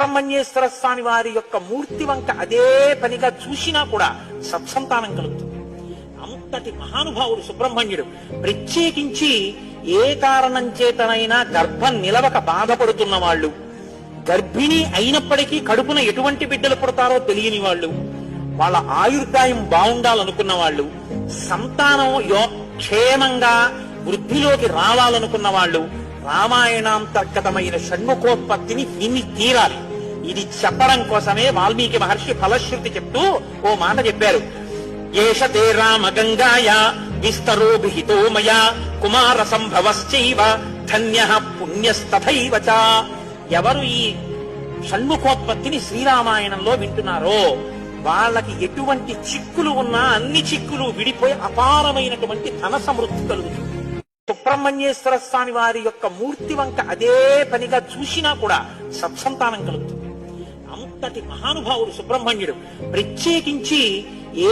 సుబ్రహ్మణ్యేశ్వర స్వామి వారి యొక్క మూర్తి వంక అదే పనిగా చూసినా కూడా సత్సంతానం కలుగుతుంది. అంతటి మహానుభావుడు సుబ్రహ్మణ్యుడు. ప్రత్యేకించి ఏ కారణం చేతనైనా గర్భం నిలవక బాధపడుతున్న వాళ్ళు, గర్భిణి అయినప్పటికీ కడుపున ఎటువంటి బిడ్డలు పుడతారో తెలియని వాళ్ళు, వాళ్ళ ఆయుర్దాయం బాగుండాలనుకున్న వాళ్ళు, సంతానం క్షేమంగా వృద్ధిలోకి రావాలనుకున్న వాళ్ళు రామాయణాంతర్గతమైన షణ్ముఖోత్పత్తిని విని తీరాలి. ఇది చెప్పడం కోసమే వాల్మీకి మహర్షి ఫలశ్రుతి చెప్తూ ఓ మాట చెప్పారు. ఏష తే రామ గంగాయ విస్తరో విహితో మయా కుమార సంభవశ్చైవ ధన్యః పుణ్యస్తథైవ చ. ఎవరు ఈ షణ్ముఖోత్పత్తిని శ్రీరామాయణంలో వింటున్నారో వాళ్ళకి ఎటువంటి చిక్కులు ఉన్నా అన్ని చిక్కులు విడిపోయి అపారమైనటువంటి ధన సమృద్ధి కలుగుతుంది. సుబ్రహ్మణ్యేశ్వర స్వామి వారి యొక్క మూర్తి వంక అదే పనిగా చూసినా కూడా సత్సంతానం కలుగుతుంది. అంతటి మహానుభావుడు సుబ్రహ్మణ్యుడు. ప్రత్యేకించి ఏ